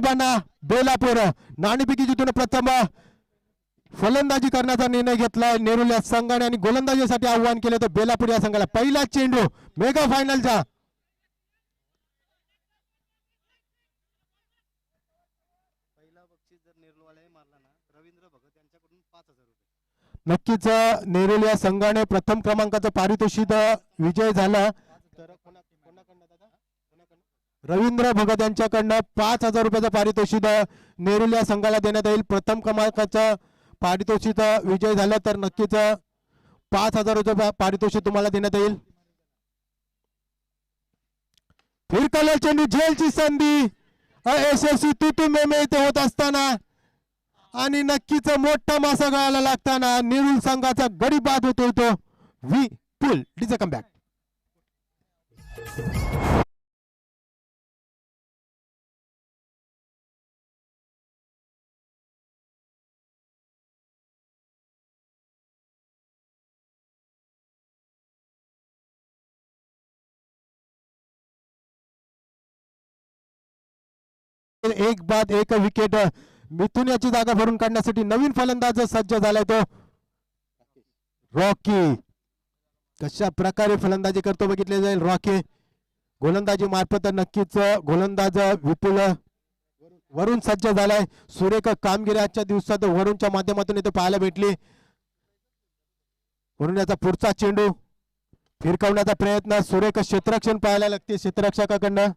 साहेबांना बेलापूर नाणेफेकी जिथून प्रथम फलंदाजी करण्याचा निर्णय घेतलाय नेरुल या संघाने आणि गोलंदाजीसाठी आव्हान केले तर बेलापूर या संघाला पहिला चेंडू मेगा फायनलचा नक्कीच नेरुल या संघाने प्रथम क्रमांकाचं पारितोषिक विजय झाला रवींद्र भगत यांच्याकडनं 5,000 रुपयाचं पारितोषिक नेरुल या संघाला देण्यात येईल प्रथम क्रमांकाचं पारितोषिक विजय झाला तर नक्कीच 5,000 रुपये पारितोषिक तुम्हाला देण्यात येईल फिरकलेला चेंडू झेलची संधी यशस्वी तुतू मेमे इथे होत असताना आणि नक्कीच मोठा मासा गळाला लागताना नेरुल संघाचा गडी बाद होतोय तो वी पुल डिझ कमबॅक एक बाद एक विकेट मिथुन याची जागा भरून काढण्यासाठी नवीन फलंदाज सज्ज झालाय तो रॉकी कशा प्रकारे फलंदाजी करतो बघितले जाईल रॉकी गोलंदाजी मार्फत नक्कीच गोलंदाज विपुल वरून सज्ज झालाय सुरेख कामगिरी आजच्या दिवसात वरूनच्या माध्यमातून इथे पाहायला भेटली वरून याचा पुढचा चेंडू फिरकवण्याचा प्रयत्न सुरेख क्षेत्ररक्षण पाहायला लागते क्षेत्ररक्षकाकडनं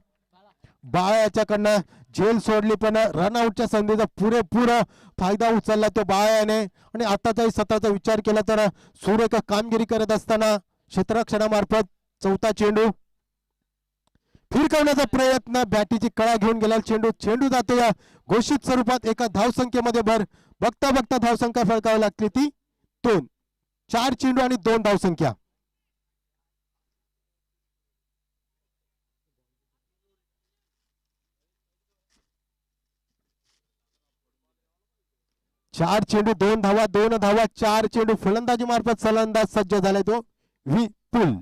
बाळा याच्याकडनं झेल सोडली पण रनआउटच्या संधीचा पुरेपूर फायदा उचलला तो बाळाने आणि आताचाही सत्राचा विचार केला तर सुरेख कामगिरी करत असताना क्षेत्ररक्षणामार्फत चौथा चेंडू फिरकवण्याचा प्रयत्न बॅटीची कळा घेऊन गेला चेंडू जातो या घोषित स्वरूपात एका धावसंख्येमध्ये भर बघता बघता धावसंख्या फळकावी लागली ती 2 4 चेंडू आणि 2 धावसंख्या चार चेंडू 2 धावा 2 धावा 4 चेंडू फलंदाजी मार्फत फलंदाज सज्ज झालाय तो विपुल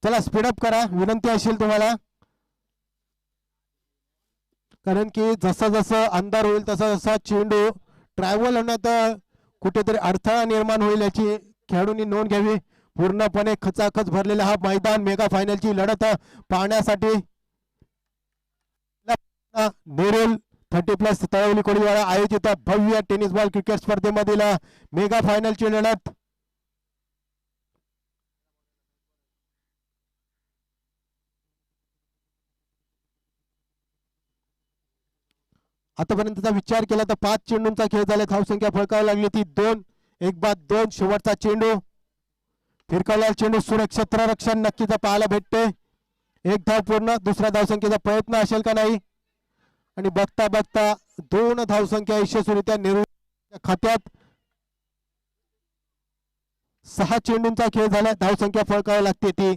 चला स्पीडअप करा विनंती असेल तुम्हाला कारण की जसं जसं अंधार होईल तसा जसा चेंडू ट्रॅव्हल होण्यात कुठेतरी अडथळा निर्माण होईल याची खेळाडूंनी नोंद घ्यावी पूर्णपणे खचाखच भरलेला हा मैदान मेगा फायनलची लढत पाहण्यासाठी नेरुल 30+ तळवली कोळीवाडा आयोजित भव्य टेनिस बॉल क्रिकेट स्पर्धेमधील मेगा फायनलची लढत आतापर्यंतचा विचार केला तर 5 चेंडूंचा खेळ झाला धावसंख्या फळकावी लागली ती 2 एक बाद 2 शेवटचा चेंडू फिरकवलेला चेंडू सुरक्षा क्षेत्ररक्षण नक्कीच पाहायला भेटते एक धाव पूर्ण दुसऱ्या धावसंख्येचा प्रयत्न असेल का नाही आणि बघता बघता 2 धावसंख्या यशस्वीरित्या नेरुल खात्यात 6 चेंडूंचा खेळ झाला धावसंख्या फळकावी लागते ती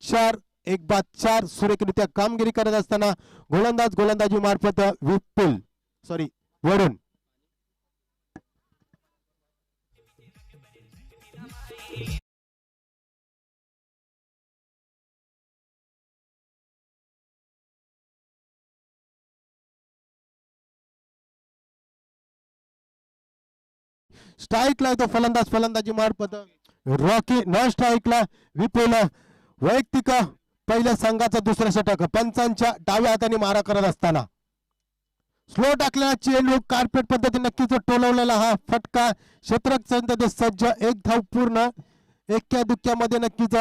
4 एक बाद 4 सुरेखरित्या कामगिरी करत असताना गोलंदाजी मार्फत विपुल वरून स्ट्राईकला तो फलंदाजी मार्फत रॉकी नॉन स्ट्राईकला विपुल वैयक्तिक पहिल्या संघाचा दुसरा षटक पंचांच्या डाव्या हाताने मारा करत असताना स्लो टाकलेला चेंडू कार्पेट पद्धतीने नक्कीच टोलवलेला हा फटका क्षेत्ररक्षण सज्ज एक धाव पूर्ण एक्क्या दुक्क्यामध्ये नक्कीच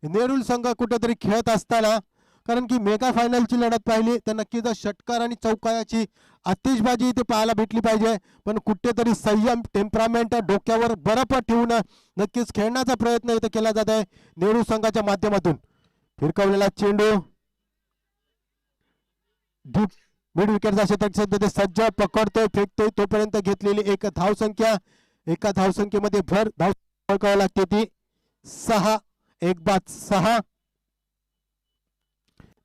नेरुल संघ कुठेतरी खेळत असताना कारण की मेगा फायनलची लढत पाहिली तर नक्कीच षटकार आणि चौकाराची आतिषबाजी इथे पाहायला भेटली पाहिजे पण कुठेतरी संयम टेम्परामेंट डोक्यावर बर्फ ठेवून नक्कीच खेळण्याचा प्रयत्न इथे केला जात आहे नेरुल संघाच्या माध्यमातून फिरकवलेला चेंडू डीप मिड विकेटचा षटक सज्ज पकडतोय फेकतोय तोपर्यंत घेतलेली एक धावसंख्या एका धावसंख्येमध्ये भर धाव फळकावी लागते ती 6 एक बाद 6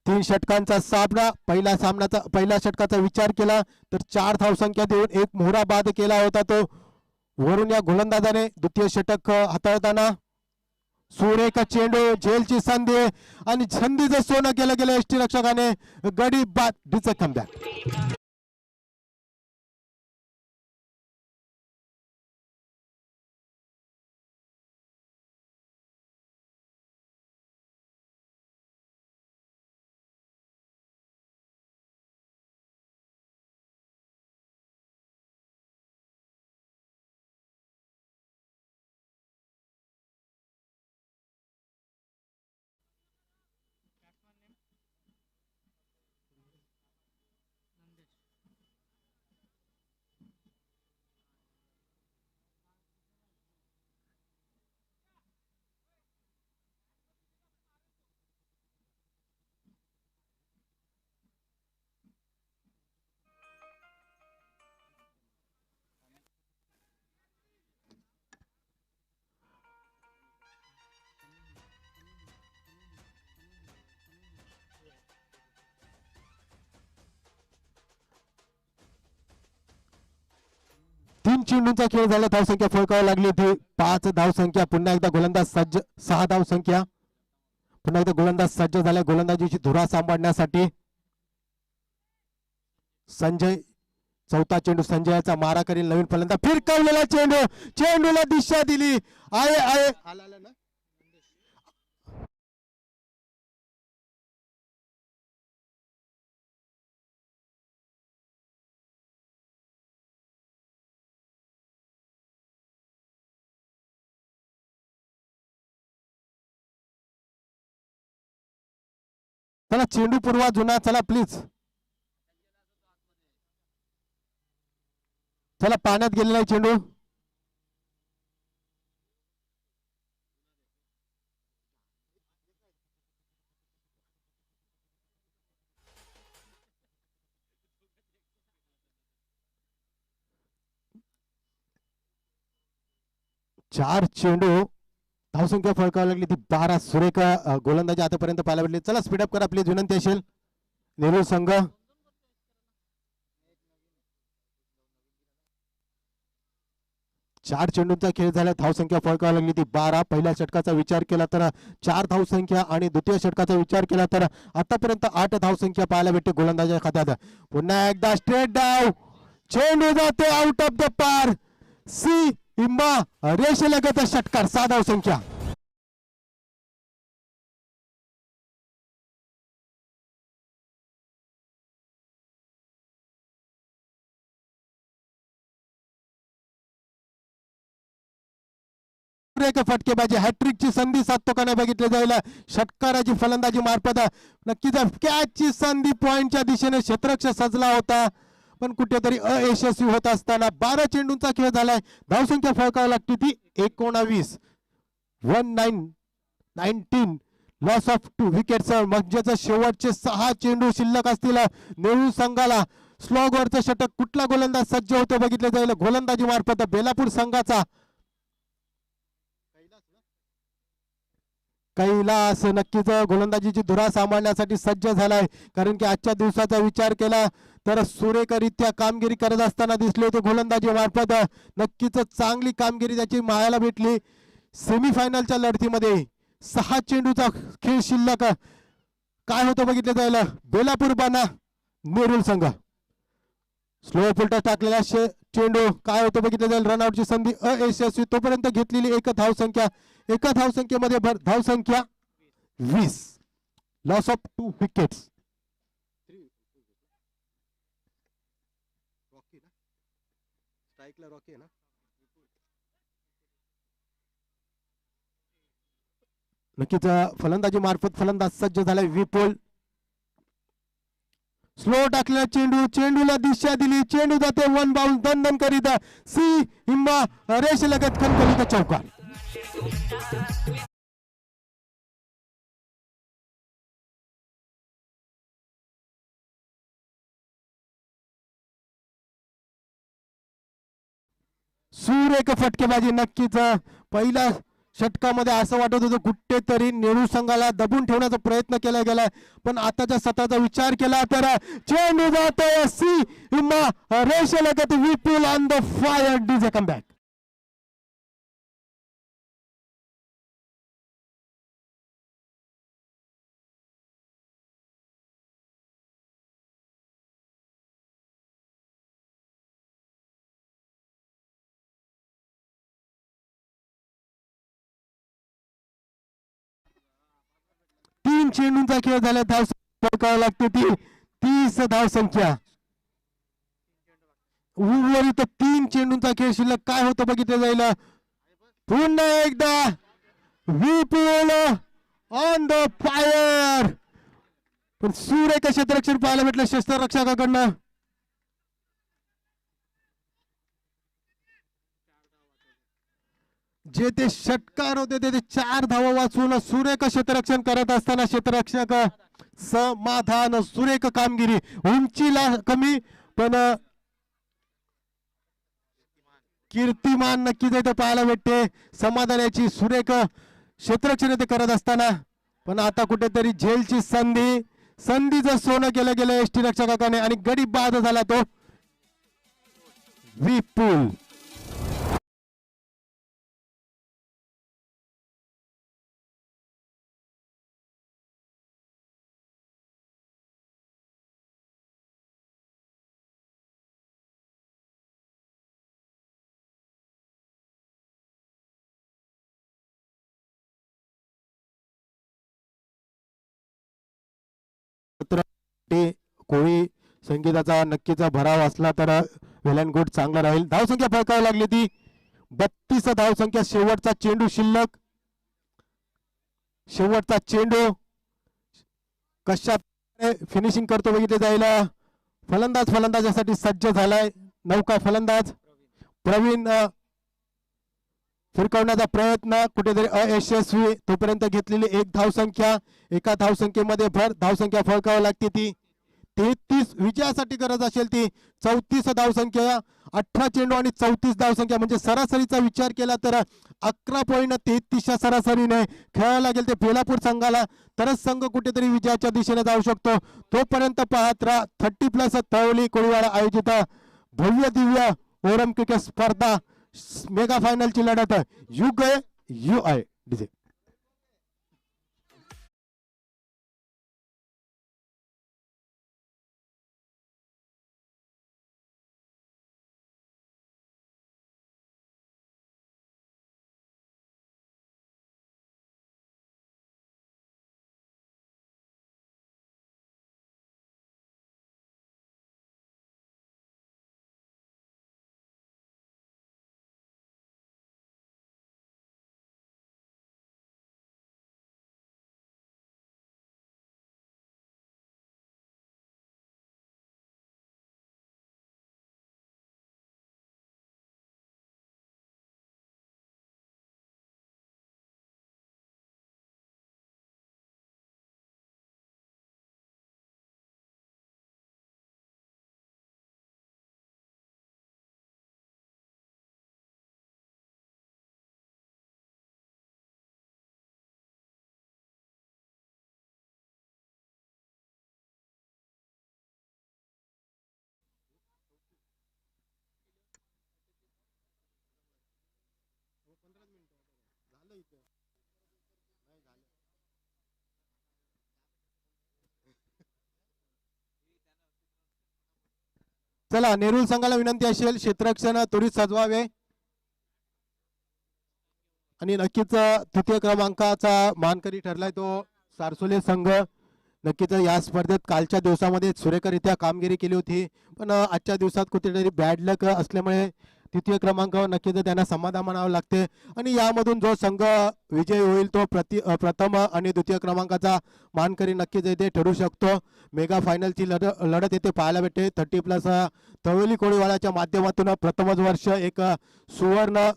3 षटकांचा सामना पहिल्या षटकाचा विचार केला तर 4 धावसंख्या देऊन एक मोहरा बाद केला होता तो वरून या गोलंदाजाने द्वितीय षटक हाताळताना सुरेख चेंडू, झेलची संधी आणि संधीचं सोनं केलं गेलं एसटी रक्षकाने. गडी बाद, डिच कमबॅक. तीन चेंडूंचा खेळ झाला. धावसंख्या फळकावी लागली होती 5 धावसंख्या. पुन्हा एकदा गोलंदाज सज्ज. 6 धावसंख्या. पुन्हा एकदा गोलंदाज सज्ज झाला गोलंदाजीची धुरा सांभाळण्यासाठी. संजय, चौथा चेंडू संजयाचा मारा करील नवीन फलंदाज. फिरकवलेला चेंडू, चेंडूला दिशा दिली. आहे आहे ना. चला चेंडू पूर्वा जुना. चला प्लीज. चला पाण्यात गेलेला आहे चेंडू. चार चेंडू, धावसंख्या फळकावी लागली ती 12. सुरेख गोलंदाजी आतापर्यंत पाहायला भेटली. चला स्पीडअप करा प्लीज, विनंती असेल. नेहरू संघ. 4 चेंडूंचा खेळ झाला. धावसंख्या फळकावी लागली ती 12. पहिल्या षटकाचा विचार केला तर 4 धावसंख्या आणि द्वितीय षटकाचा विचार केला तर आतापर्यंत 8 धावसंख्या पाहायला भेटते गोलंदाजा खात्यात. पुन्हा एकदा स्ट्रेट डाव, चेंडू जाते आउट ऑफ द पार. सी इम्मा रेषेलगत षटकार. 6 धावसंख्या. फटकेबाजी, हॅट्रिकची संधी साधतो का नाही बघितले जाईल. षटकाराची फलंदाजी मार्फत नक्कीच कॅचची संधी पॉइंटच्या दिशेने क्षेत्ररक्षक सजला होता पण कुठेतरी अयशस्वी होत असताना 12 चेंडूंचा खेळ झालाय. धावसंख्या फळकावी लागते ती 19. 19 लॉस ऑफ 2 विकेट्स. म्हणजेच शेवटचे 6 चेंडू शिल्लक असतील नेहरू संघाला. स्लॉगवरचं षटक कुठला गोलंदाज सज्ज होतो बघितले जाईल गोलंदाजी मार्फत. बेलापूर संघाचा कैलास नक्कीच गोलंदाजीची धुरा सांभाळण्यासाठी सज्ज झालाय. कारण की आजच्या दिवसाचा विचार केला तर सुरेखरित्या कामगिरी करत असताना दिसले होते गोलंदाजी मार्फत. नक्कीच चांगली कामगिरी त्याची मायाला भेटली. सेमीफायनलच्या लढतीमध्ये 6 चेंडूचा खेळ शिल्लक. काय होतं बघितलं जाईल. बेलापूर बाना नेरूल संघ. स्लो फुलटा टाकलेला चेंडू काय होतं बघितलं जाईल. रनआउटची संधी अयशस्वी. तोपर्यंत घेतलेली 1 धावसंख्या. 1 धावसंख्येमध्ये धावसंख्या 20. Loss of 2 wickets. नक्कीच फलंदाजी मार्फत फलंदाज सज्ज झालाय विपुल. स्लो टाकलेला चेंडू, चेंडूला दिशा दिली. चेंडू जाते 1 बाउंस. दन करीत सी हिम्मा रेषेलगत खणखणीत चौकार. सुरेख फटकेबाजी. नक्कीच पहिल्या षटकामध्ये असं वाटत होतं कुठेतरी नेहरू संघाला दबून ठेवण्याचा प्रयत्न केला गेलाय पण आताच्या सत्राचा विचार केला तर चेंडू जातोय सी इम्मा रेषेलगत. Vipul on the fire. DJ comeback. चेंडूंचा खेळ झाला. धाव लागते ती 30 धाव संख्या. उर्वरित 3 चेंडूंचा खेळ शिल्लक. काय होतं बघितलं जाईल. पुन्हा एकदा विपुल ऑन द फायर. पण सुरेख क्षेत्ररक्षण पाहायला भेटलं क्षेत्ररक्षकाकडनं. जे ते षटकार होते ते 4 धावा वाचून सुरेख क्षेत्ररक्षण करत असताना क्षेत्ररक्षक समाधान. सुरेख कामगिरी. उंचीला कमी पण कीर्तिमान नक्कीच इथे पाहायला भेटते. समाधानाची सुरेख क्षेत्ररक्षण ते करत असताना. पण आता कुठेतरी झेलची संधीचं सोनं केलं गेलं एसटी रक्षकाने आणि गडी बाद झाला तो विपुल. कोळी संगीताचा नक्कीच भराव असला तर वेलनगुड चांगला राहील. धावसंख्या फळकावी लागली ती 32 धावसंख्या. शेवटचा चेंडू शिल्लक. शेवटचा चेंडू कशा फिनिशिंग करतो बघितले जाईल. फलंदाजासाठी सज्ज झालाय. नौका फलंदाज प्रवीण. फिरकवण्याचा प्रयत्न कुठेतरी अयशस्वी. तोपर्यंत घेतलेली 1 धावसंख्या. एका धावसंख्येमध्ये भर धावसंख्या फळकावी लागते ती 33. विजयासाठी गरज असेल ती 34 धावसंख्या. 18 चेंडू आणि 34 धावसंख्या म्हणजे सरासरीचा विचार केला तर 11.33 सरासरीने खेळायला लागेल ते बेलापूर संघाला. तरच संघ कुठेतरी विजयाच्या दिशेने जाऊ शकतो. तोपर्यंत पाहत राहा 30+ तळवली कोळीवाडा आयोजित भव्य दिव्य ओरम क्रिकेट स्पर्धा मेगा फायनलची लढत UAE डीजे. चला नेरूळ संघाला विनंती असेल क्षेत्ररक्षण त्वरित सजवावे आणि नक्कीच तृतीय क्रमांकाचा मानकरी ठरलाय तो सारसोले संघ. नक्कीच या स्पर्धेत कालच्या दिवसामध्ये सुरेखरित्या कामगिरी केली होती पण आजच्या दिवसात कुठेतरी बॅड लक असल्यामुळे तृतीय क्रमांकावर नक्कीच त्यांना समाधान मानावं लागते आणि यामधून जो संघ विजयी होईल तो प्रथम आणि द्वितीय क्रमांकाचा मानकरी नक्कीच येथे ठरू शकतो. मेगा फायनलची लढत येथे पाहायला भेटते. 30+ तळवली कोळीवाड्याच्या माध्यमातून प्रथमच वर्ष एक सुवर्ण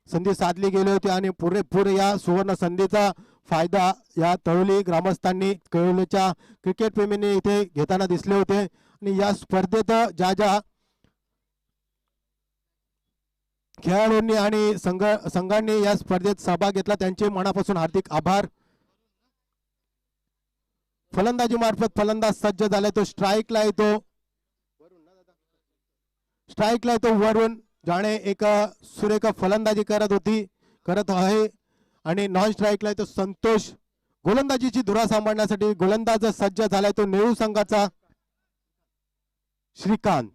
संधी साधली गेली होती आणि पुरेपूर या सुवर्ण संधीचा फायदा या तळवली ग्रामस्थांनी कळवलीच्या क्रिकेट प्रेमींनी इथे घेताना दिसले होते आणि या स्पर्धेत ज्या खेळाडूंनी आणि संघांनी या स्पर्धेत सहभाग घेतला त्यांचे मनापासून हार्दिक आभार. फलंदाजी मार्फत फलंदाज सज्ज झालाय तो स्ट्राईकला येतो वरून जाणे एक सुरेख फलंदाजी करत आहे आणि नॉन स्ट्राईकला येतो संतोष. गोलंदाजीची धुरा सांभाळण्यासाठी गोलंदाज सज्ज झालाय तो नेहरू संघाचा श्रीकांत.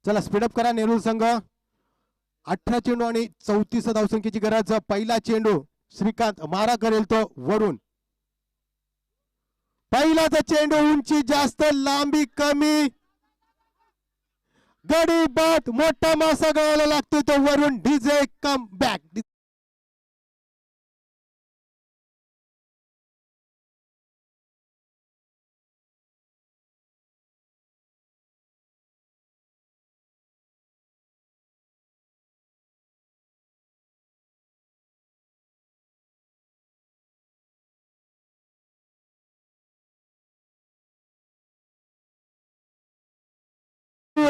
चला स्पीडअप करा नेरूळ संघ. 18 चेंडू आणि 34 धावसंख्येची गरज. पहिला चेंडू श्रीकांत मारा करेल तो वरून. पहिलाचा चेंडू उंची जास्त लांबी कमी. गडी बाद मोठा मासा गळायला लागतोय तो वरून. DJ come back.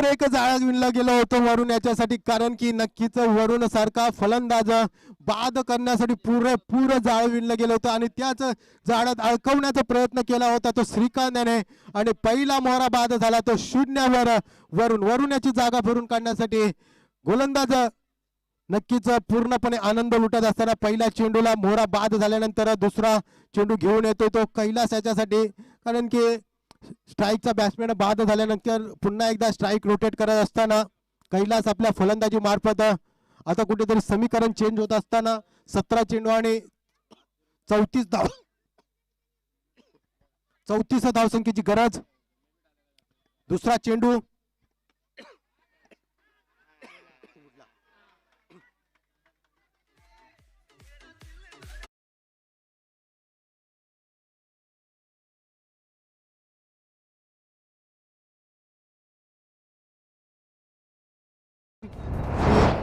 एक जाळा विणला गेलं होतं वरून याच्यासाठी, कारण की नक्कीच वरून सारखा फलंदाज बाद करण्यासाठी पुरेपूर जाळ विणलं गेलं होतं आणि त्याच जाळ्यात अडकवण्याचा प्रयत्न केला होता तो श्रीकांत याने. आणि पहिला मोहरा बाद झाला तो शून्यावर. वरून याची जागा भरून काढण्यासाठी गोलंदाज नक्कीच पूर्णपणे आनंद लुटत असताना पहिल्या चेंडूला मोहरा बाद झाल्यानंतर दुसरा चेंडू घेऊन येतो तो कैलास याच्यासाठी, कारण की स्ट्राईकचा बॅट्समॅन बाद झाल्यानंतर पुन्हा एकदा स्ट्राईक रोटेट करत असताना कैलास आपल्या फलंदाजी मार्फत आता कुठेतरी समीकरण चेंज होत असताना 17 चेंडू आणि 34 धावसंख्येची गरज. दुसरा चेंडू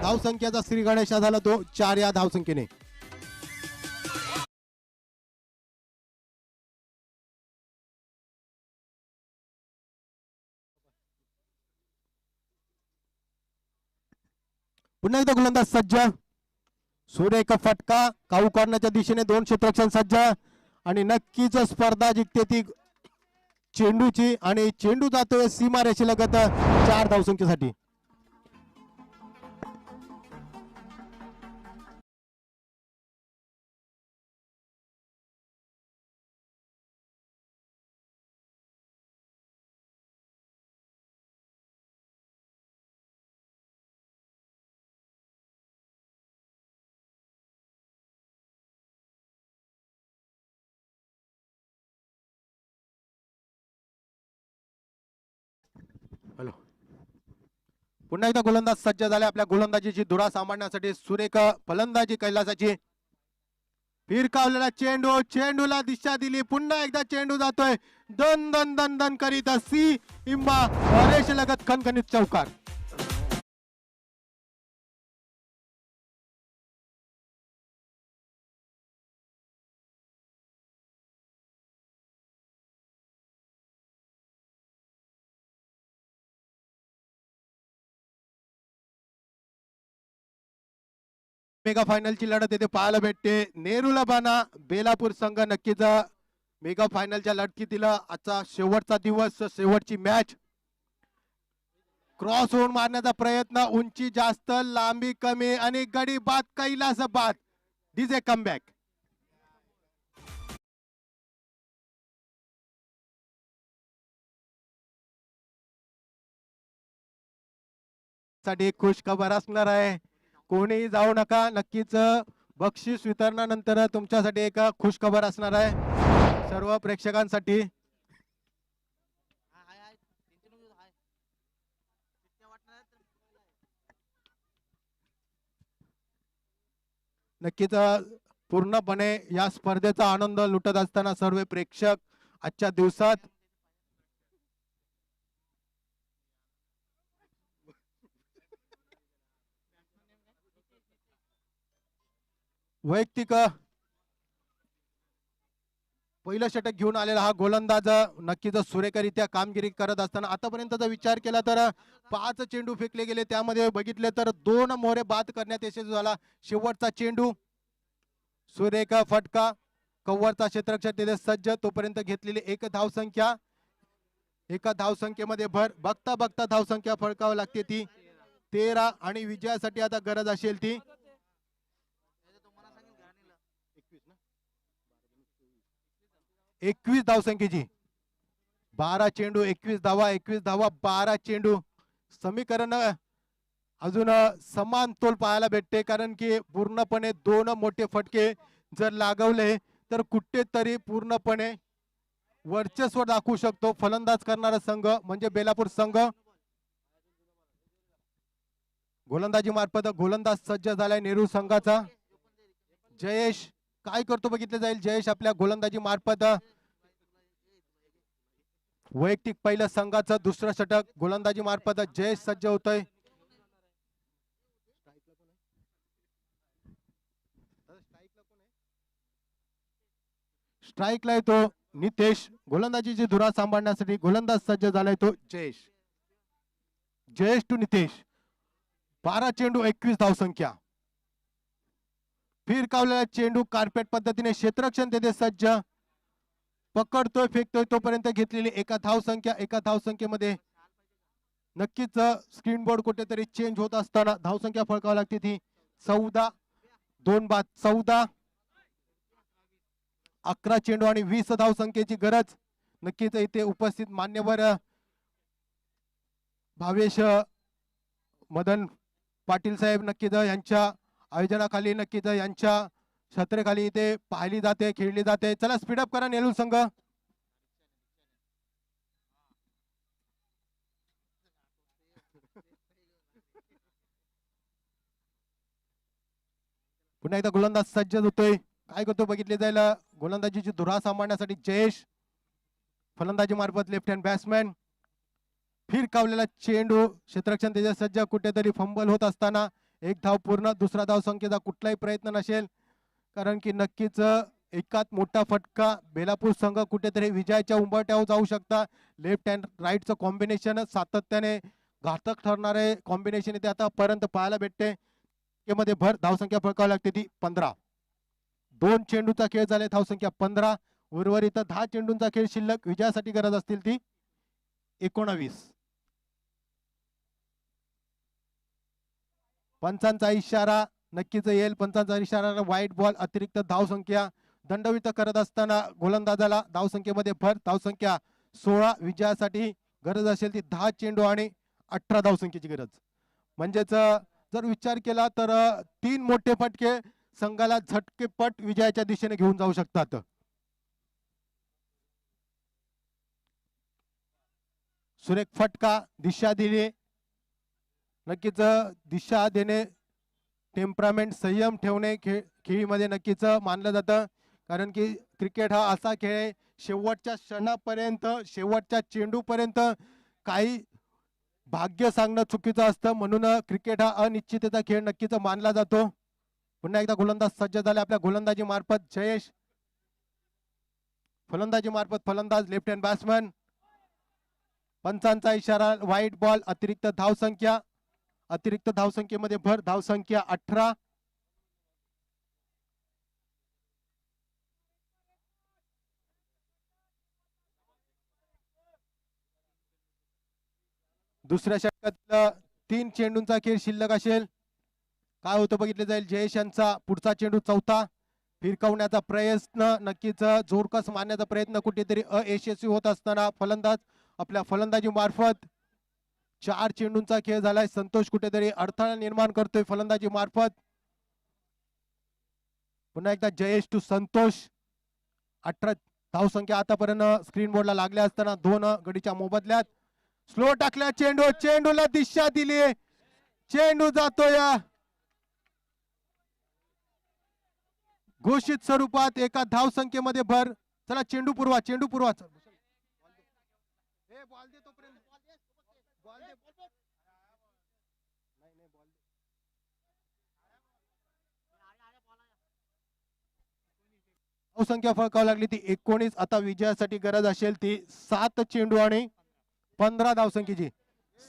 धावसंख्येचा श्री गणेशा झाला तो 4 या धावसंख्येने. पुन्हा एकदा गोलंदाज सज्ज. सुरेख फटका काऊ कॉर्नरच्या दिशेने 2 क्षेत्ररक्षण सज्ज आणि नक्कीच स्पर्धा जिंकते ती चेंडूची आणि चेंडू जातोय सीमा रेषेलगत 4 धावसंख्येसाठी. हॅलो, पुन्हा एकदा गोलंदाज सज्ज झाले आपल्या गोलंदाजीची धुरा सांभाळण्यासाठी. सुरेख फलंदाजी कैलासाची. फिरकावलेला चेंडूला दिशा दिली. पुन्हा एकदा चेंडू जातोय दन दन दन दन करीत सी इम्मा रेषेलगत खणखणीत चौकार. मेगा फायनलची लढत येथे पाहायला भेटते. नेरुला बाना बेलापूर संघ नक्कीच मेगा फायनलच्या लढतीतील आजचा शेवटचा दिवस, शेवटची मॅच. क्रॉस होऊन मारण्याचा प्रयत्न. उंची जास्त लांबी कमी आणि गडी बाद कैलास बाद. DJ comeback. साठी खुश खबर असणार आहे. कोणीही जाऊ नका. नक्कीच बक्षीस वितरणानंतर तुमच्यासाठी एक खुश खबर असणार आहे सर्व प्रेक्षकांसाठी. नक्कीच पूर्णपणे या स्पर्धेचा आनंद लुटत असताना सर्व प्रेक्षक आजच्या दिवसात वैयक्तिक पहिलं षटक घेऊन आलेला हा गोलंदाज नक्कीच सुरेखरित्या कामगिरी करत असताना आतापर्यंतचा विचार केला तर 5 चेंडू फेकले गेले, त्यामध्ये बघितले तर 2 मोहरे बाद करण्यात यशस्वी झाला. शेवटचा चेंडू सुरेख फटका कव्वरचा क्षेत्ररक्षक तिथे सज्ज. तोपर्यंत घेतलेली एक धावसंख्या, एका धावसंख्येमध्ये भर. बघता बघता धावसंख्या फळकावी लागते ती 13 आणि विजयासाठी आता गरज असेल ती 21 धावसंख्येची. 12 चेंडू 21 धावा, 21 धावा 12 चेंडू. समीकरण अजून समान तोल पाहायला भेटते, कारण की पूर्णपणे दोन मोठे फटके जर लागवले तर कुठेतरी पूर्णपणे वर्चस्व दाखवू शकतो फलंदाज करणारा संघ म्हणजे बेलापूर संघ. गोलंदाजी मार्फत गोलंदाज सज्ज झालाय नेहरू संघाचा. जयेश काय करतो बघितलं जाईल. जयेश आपल्या गोलंदाजी मार्फत वैयक्तिक पहिलं संघाचं दुसरं षटक गोलंदाजी मार्फत जयेश सज्ज होतोय. स्ट्राईकला येतो नितेश. गोलंदाजीची धुरा सांभाळण्यासाठी गोलंदाज सज्ज झालाय तो जयेश. जयेश टू नितेश. 12 चेंडू 21 धावसंख्या. फिरकावलेला चेंडू कार्पेट पद्धतीने क्षेत्ररक्षण देते सज्ज. पकडतोय फेकतोय तोपर्यंत घेतलेली एका धावसंख्येमध्ये नक्कीच स्क्रीन बोर्ड कुठेतरी चेंज होत असताना धावसंख्या फळकावी लागते ती 14. 2 बाद 14. 11 चेंडू आणि 20 धावसंख्येची गरज. नक्कीच इथे उपस्थित मान्यवर भावेश मदन पाटील साहेब नक्कीच यांच्या आयोजनाखाली नक्कीच यांच्या छत्रेखाली इथे पाहिली जाते खेळली जाते. चला स्पीडअप करा नेहरू संघ. पुन्हा एकदा गोलंदाज सज्ज होतोय. काय करतो बघितले जाईल. गोलंदाजीची धुरा सांभाळण्यासाठी जयेश. फलंदाजी मार्फत लेफ्ट हँड बॅट्समॅन. फिरकावलेला चेंडू क्षेत्ररक्षण त्याच्या सज्ज. कुठेतरी फंबल होत असताना एक धाव पूर्ण. दुसरा धाव संख्येचा कुठलाही प्रयत्न नसेल, कारण की नक्कीच एकात मोठा फटका. बेलापूर संघ कुठेतरी विजयाच्या उंबरठ्यावर जाऊ शकता. लेफ्ट हँड राईटचं कॉम्बिनेशन सातत्याने घातक ठरणारे कॉम्बिनेशन इथे आतापर्यंत पाहायला भेटते. मध्ये भर धावसंख्या फळकावी लागते ती 15. 2 चेंडूचा खेळ झाला धावसंख्या 15. उर्वरित 10 चेंडूंचा खेळ शिल्लक. विजयासाठी गरज असतील ती 19. पंचांचा इशारा नक्कीच येईल. पंचांचा इशारा वाईट बॉल. अतिरिक्त धावसंख्या दंडवित करत असताना गोलंदाजाला धावसंख्येमध्ये भर. धावसंख्या 16. विजयासाठी गरज असेल ती 10 चेंडू आणि 18 धावसंख्येची गरज. म्हणजेच जर विचार केला तर 3 मोठे फटके संघाला झटकेपट विजयाच्या दिशेने घेऊन जाऊ शकतात. सुरेख फटका दिशा दिली. नक्कीच दिशा देणे, टेम्परामेंट, संयम ठेवणे खेळीमध्ये नक्कीच मानलं जातं, कारण की क्रिकेट हा असा खेळ आहे शेवटच्या क्षणापर्यंत शेवटच्या चेंडूपर्यंत काही भाग्य सांगणं चुकीचं असतं. म्हणून क्रिकेट हा अनिश्चिततेचा खेळ नक्कीच मानला जातो. पुन्हा एकदा गोलंदाज सज्ज झाले आपल्या गोलंदाजी मार्फत जयेश. फलंदाजी मार्फत फलंदाज लेफ्ट हँड बॅट्समॅन. पंचांचा इशारा वाईट बॉल. अतिरिक्त धावसंख्या. अतिरिक्त धावसंख्येमध्ये भर. धावसंख्या 18. दुसऱ्या षटकात 3 चेंडूंचा खेळ शिल्लक असेल. काय होतं बघितले जाईल. जयेश यांचा पुढचा चेंडू 4था. फिरकवण्याचा प्रयत्न नक्कीच जोरकस मारण्याचा प्रयत्न कुठेतरी अयशस्वी होत असताना फलंदाज आपल्या फलंदाजी मार्फत 4 चेंडूंचा खेळ झालाय. संतोष कुठेतरी अडथळा निर्माण करतोय फलंदाजी मार्फत. पुन्हा एकदा जयेश टू संतोष. 18 धावसंख्या आतापर्यंत स्क्रीन बोर्डला लागल्या असताना 2 गडीच्या मोबदल्यात. स्लो टाकल्या चेंडू. चेंडूला दिशा दिली. चेंडू जातोय घोषित स्वरूपात एका धावसंख्येमध्ये भर. चला चेंडू पुरवा. चेंडू पुरवा. धावसंख्या फळकावी लागली ती 19. आता विजयासाठी गरज असेल ती 7 चेंडू आणि 15 धावसंख्येची.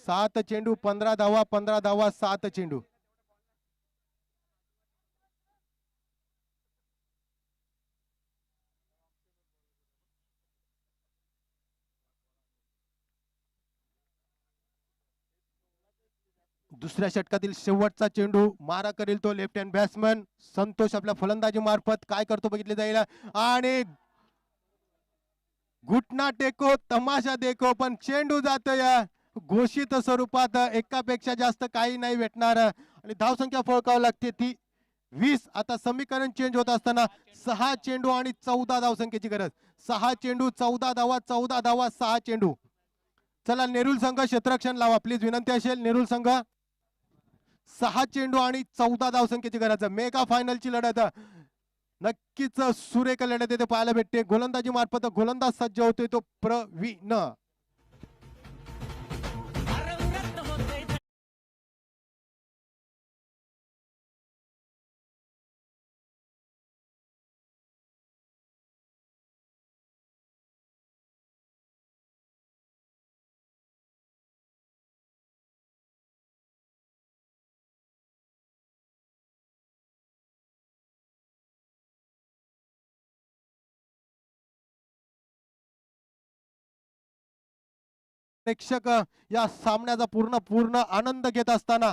7 चेंडू 15 धावा. 15 धावा 7 चेंडू. दुसऱ्या षटकातील शेवटचा चेंडू मारा करेल तो लेफ्ट हँड बॅट्समॅन संतोष आपल्या फलंदाजी मार्फत. काय करतो बघितले जाईल आणि घुटना टेको तमाशा देखो, पण चेंडू जातोय घोषित स्वरूपात एकापेक्षा जास्त काही नाही भेटणार आणि धावसंख्या फळकावं लागते ती 20. आता समीकरण चेंज होत असताना 6 चेंडू आणि 14 धावसंख्येची गरज. 6 चेंडू 14 धावा, 14 धावा 6 चेंडू. चला नेरुल संघ क्षेत्ररक्षण लावा प्लीज, विनंती असेल. नेरुल संघ 6 चेंडू आणि 14 धावसंख्येची गरज. मेगा फायनलची लढत नक्कीच सुरेख लढत येथे पाहायला भेटते. गोलंदाजी मार्फत गोलंदाज सज्ज होतोय तो प्रवीण. प्रेक्षक या सामन्याचा पूर्ण आनंद घेत असताना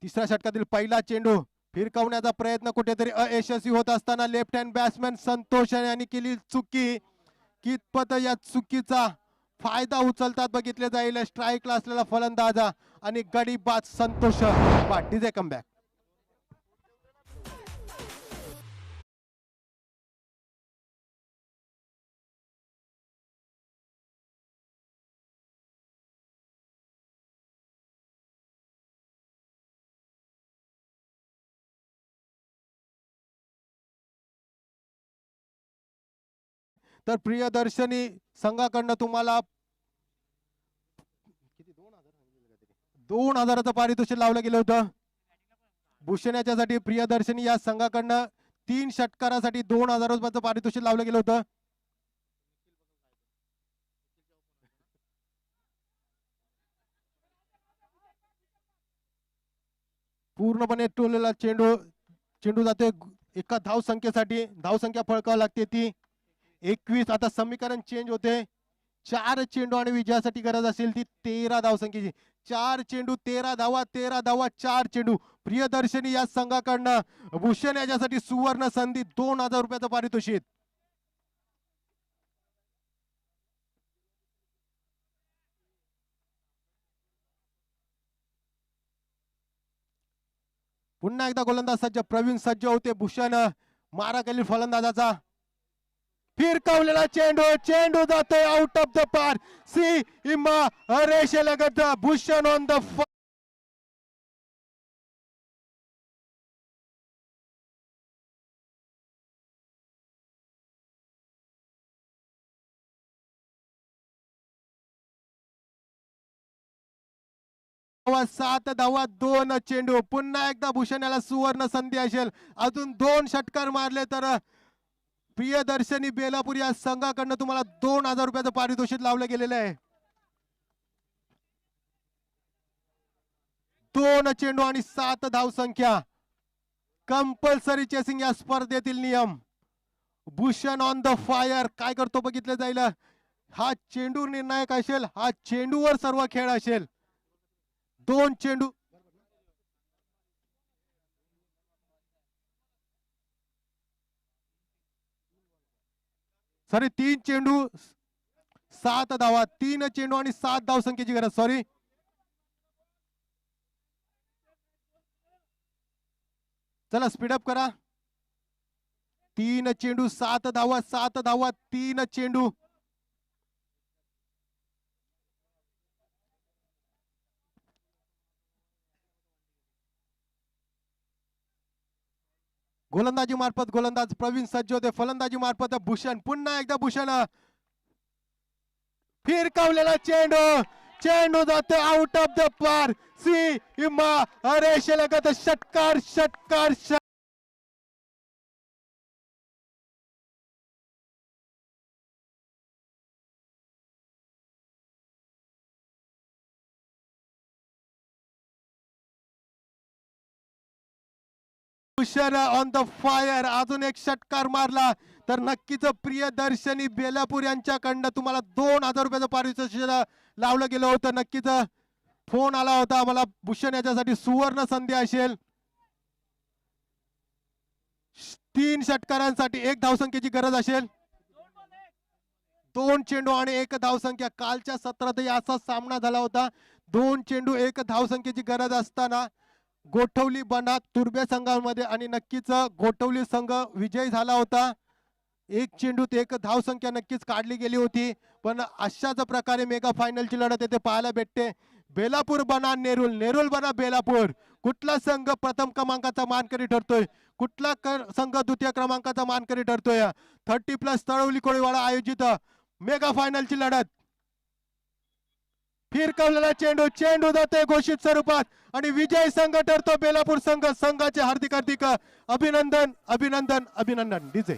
तिसऱ्या षटकातील पहिला चेंडू फिरकवण्याचा प्रयत्न कुठेतरी अयशस्वी होत असताना लेफ्ट हँड बॅट्समॅन संतोष यांनी केली चुकी. कितपत या चुकीचा फायदा उचलतात बघितले जाईल. स्ट्राईकला असलेला फलंदाज आणि गडीबाज संतोष. DJ comeback. तर प्रियदर्शनी संघाकडनं तुम्हाला 2000चं पारितोषिक लावलं गेलं होतं. भूषण याच्यासाठी प्रियदर्शनी या संघाकडनं 3 षटकारासाठी 2000 रुपयाचं पारितोषिक लावलं गेलं होतं. पूर्णपणे टोललेला चेंडू जातोय एका धावसंख्येसाठी. धावसंख्या फळकावं लागते ती 21. आता समीकरण चेंज होते. 4 चेंडू आणि विजयासाठी गरज असेल ती 13 धावसंख्येची. 4 चेंडू 13 धावा, 13 धावा 4 चेंडू. प्रियदर्शनी या संघाकडनं भूषण याच्यासाठी सुवर्ण संधी 2000 रुपयाचं पारितोषिक. पुन्हा एकदा गोलंदाज सज्ज. प्रवीण सज्ज होते. भूषण मारा केली फलंदाजाचा. फिरकवलेला चेंडू जातोय आउट ऑफ द पार. सीमा रेषेलगत. भूषण ऑन द धावा 7 धावा 2 चेंडू. पुन्हा एकदा भूषण याला सुवर्ण संधी असेल. अजून 2 षटकार मारले तर प्रियदर्शनी बेलापूर या संघाकडनं तुम्हाला 2000 रुपयाचं पारितोषिक लावलं गेलेलं आहे. 2 चेंडू आणि 7 धावसंख्या. कंपल्सरी चेसिंग या स्पर्धेतील नियम. Bhushan on the fire. काय करतो बघितलं जाईल. हा चेंडू निर्णायक असेल. हा चेंडूवर सर्व खेळ असेल. 2 चेंडू सॉरी 3 चेंडू 7 धावा. 3 चेंडू आणि 7 धावसंख्येची गरज. सॉरी चला स्पीडअप करा. 3 चेंडू 7 धावा, 7 धावा 3 चेंडू. गोलंदाजी मार्फत गोलंदाज प्रवीण सज्ज होते. फलंदाजी मार्फत भूषण. पुन्हा एकदा भूषण. फिरकवलेला चेंडू जातो आउट ऑफ द पार. सीमा रेषेलगत. षटकार. Bhushan on the fire. अजून एक षटकार मारला तर नक्कीच प्रियदर्शनी बेलापूर यांच्याकडनं तुम्हाला 2000 रुपयाचं पारितोषिक लावलं गेलं होतं. नक्कीच फोन आला होता मला. भूषण याच्यासाठी सुवर्ण संधी असेल. 3 षटकारांसाठी 1 धावसंख्येची गरज असेल. 2 चेंडू आणि 1 धावसंख्या. कालच्या सत्रातही असा सामना झाला होता. 2 चेंडू 1 धावसंख्येची गरज असताना गोठवली बना तुर्बे संघामध्ये आणि नक्कीच गोठवली संघ विजयी झाला होता. 1 चेंडूत 1 धावसंख्या नक्कीच काढली गेली होती. पण अशाच प्रकारे मेगा फायनलची लढत येथे पाहायला भेटते. बेलापूर बना नेरुल, नेरुल बना बेलापूर. कुठला संघ प्रथम क्रमांकाचा मानकरी ठरतोय, कुठला संघ द्वितीय क्रमांकाचा मानकरी ठरतोय. 30+ तळवली कोळीवाडा आयोजित मेगा फायनलची लढत. फिरकवलेला चेंडू, चेंडू जाते घोषित स्वरूपात आणि विजय संघ ठरतो बेलापूर संघ. संघाचे हार्दिक हार्दिक अभिनंदन, अभिनंदन, अभिनंदन. डीजे